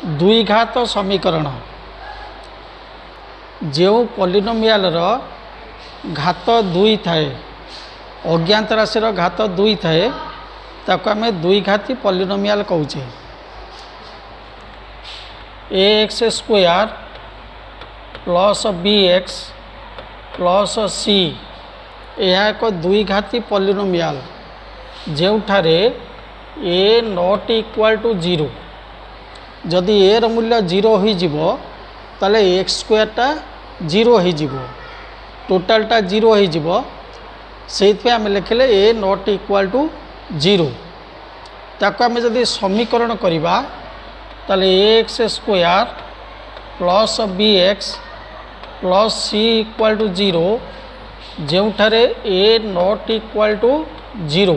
द्विघात समीकरण जो पॉलिनोमियल घात दुई थाए अज्ञात राशि घात दुई थाए ताको आम द्विघाती पॉलिनोमियल कहूचे। A x square plus B x plus C यह एक द्विघाती पॉलिनोमियल जोठारे ए नॉट इक्वल टू जीरो जदि ए रो मूल्य जीरो हो ताले एक्स स्क्वायरटा जीरो हो टोटालटा जीरो हो से आम लिखले A not equal to zero ताको आम जदि समीकरण करवा ताले x square plus B x plus C equal to zero जोठारे ए not equal to zero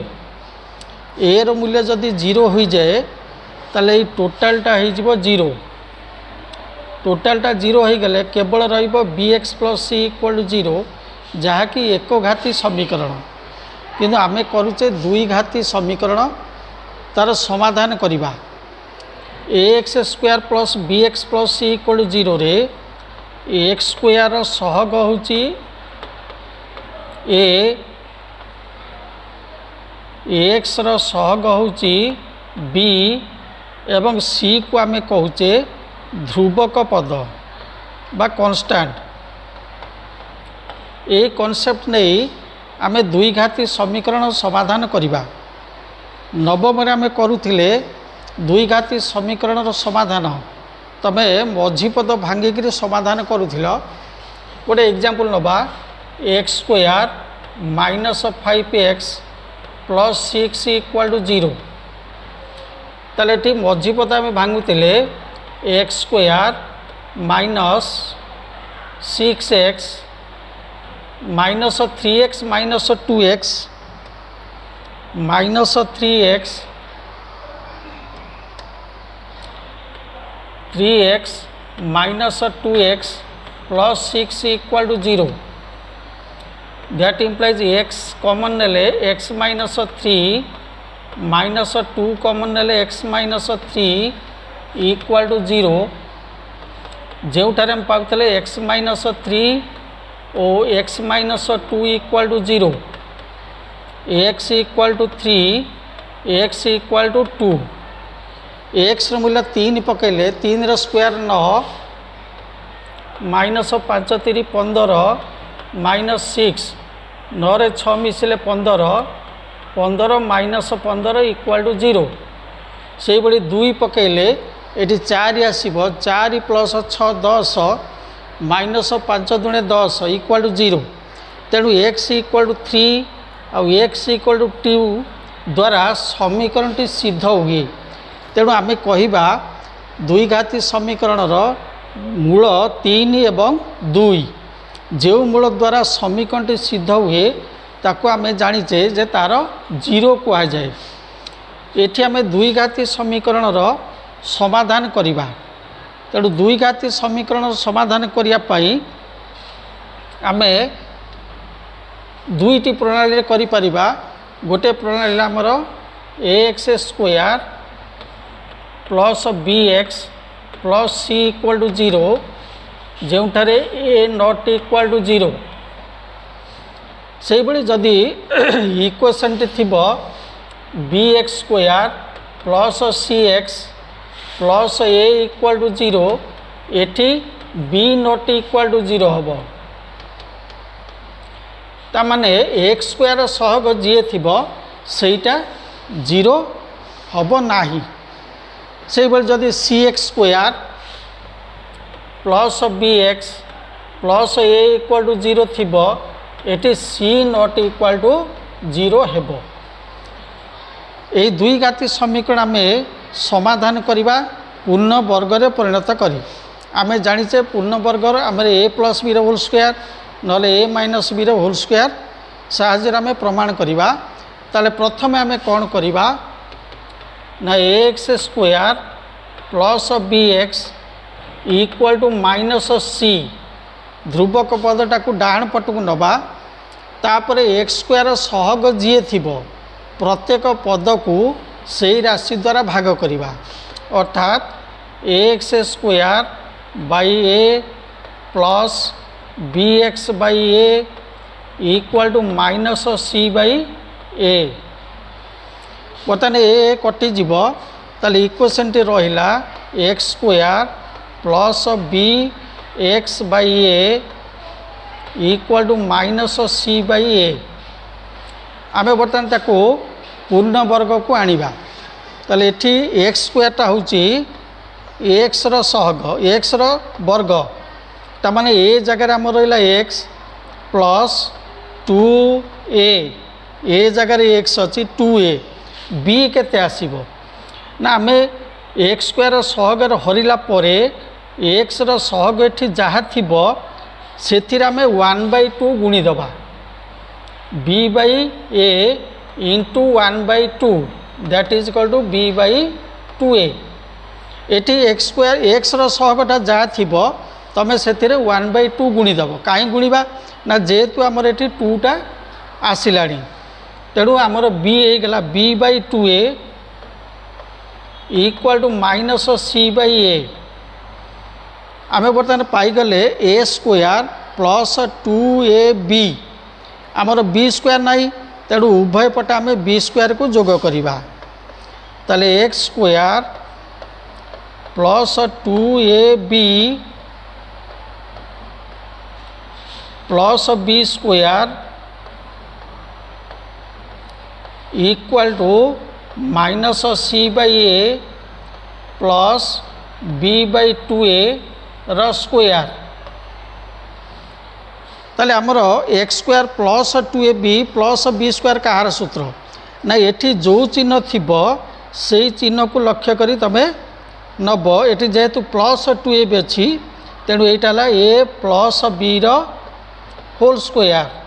A रो मूल्य जदि जीरो हो जाए ताले टोटालटा हो जीरो टोटालटा जीरो हो गले केवल रहिबो B x plus C equal to zero जहाँकि एक घाती समीकरण किंतु आमे करुचे द्विघाती समीकरण तार समाधान करिबा A x square plus B x plus C equal to zero रे एक्स स्क्वायर सहग होची ए एक्स रो सहग होची बी एवं सी को आमे कहूचे ध्रुवक पद बा कांस्टेंट ए कॉन्सेप्ट नहीं आमे द्विघाती समीकरण समाधान करिबा। नवम रे आमे करुथिले द्विघाती समीकरण रो समाधान तमे मझी पद भांगिक समाधान करुथिल। गोटे एग्जांपल नबा X square minus 5x plus 6 equal to zero ताले ठी मझी पद आमे भांगुतिले X square minus 6x minus 3x minus 2x minus 3x minus 2x plus 6 equal to zero that implies x common नेले x माइनस 3 माइनस 2 कॉमन नेले x minus 3 equal to zero जोठारे हम पाउतले x माइनस 3 और x minus 2 equal to zero x equal to 3 x equal to 2 x मूल्य 3 पकेले 3 रो square 9 minus 5 3 15 minus 6 9 रे 6 मिसिले 15 15 माइनस 15 इक्वल टू जीरो से बड़ी 2 पकेले ये 4 आसब 4 प्लस 6 10 माइनस 5 दुणे 10 इक्वल टू जीरो तेणु x इक्वल टू 3 आउ x इक्वल टू 2 द्वारा समीकरण टी सिद्ध हुए। तेणु आम कहिबा द्विघाती समीकरण मूल 3 एवं 2 जो मूल द्वारा समीकरण टी सिद्ध हुए ताको आम जानीचे जे तार जीरो कह जाए। एठी आम द्विघाती समीकरण समाधान करिबा तेणु द्विघाती समीकरण समाधान करने आमे दुईटी प्रणाली करि परिबा। गोटे प्रणाली आमर a x square plus B x plus C equal to zero जोठारे ए नॉट इक्वल टू जीरो से भली जदि इक्वेशन टी थिबो b x square plus c x plus a equal to zero एटी b not equal to zero हम तामाने x square सहग जी थिबो सेटा जीरो हम नाही। से भली जदि c x square plus B x plus a equal to zero थिबो एटी c not equal to zero हेबो। एई द्विघाती समीकरण आमे समाधान करिबा पूर्ण वर्ग रे परिणत करी। आमे जानिचे पूर्ण वर्ग आमरे ए प्लस बी रो होल स्क्वायर नले ए माइनस बी रो होल स्क्वायर साहाय्य आमे प्रमाण करिबा। ताले प्रथमे आमे कोन करिबा ना a x square plus B x equal to minus c ध्रुवक पदटा को डाण पटक नबा तापर एक्स स्क्वायर सहग जी थिबो प्रत्येक पद को से राशि द्वारा भाग करवा अर्थात a x square by a plus B x by a equal to minus c by a बर्तमान ए कटिज ताले इक्वेशन टी रहा x square plus B x by a equal to minus c by a आम बर्तमान ताको पूर्ण वर्ग को आनिबा ताले एठी एक्स स्क्वायरटा होची एक्स रो सहग एक्स रो वर्ग ता माने ए जगह आम रहा एक्स प्लस 2a जगह एक्स अच्छी 2a बी केते आसीबो ना आम एक्स स्क्वायर सहग हरिला परे एक्स रो सहग एठी जहाँ थिबो सेथिर आम 1/2 गुणीदबा b by a into 1/2 that is equal to b by 2a एटी एक्स स्क्वायर एक्स रो सहगटा जहाँ थिबो तमें से 1/2 गुणीदब कहीं गुणा ना जेहेतु आमर ये 2टा आसला तेणु आमर बी होगा b by 2a equal to minus c by a आम बर्तमान पाईगले ए स्क्वायर प्लस 2ab आमर बी स्क्वायर नहीं तेणु उभय पटे आम बी स्क्वायर को जोग करवा ताले x square plus 2ab plus b square equal to minus c by a plus b by 2a रो स्क्वायर ताले आमर x square plus 2ab plus b square कहार सूत्र ना एठी जो चिन्ह थिबो से चिन्ह को लक्ष्य करी तमे नब ये जेहेतु प्लस 2ab अच्छी तेणु यहाँ ए प्लस बी रो होल स्क्वायर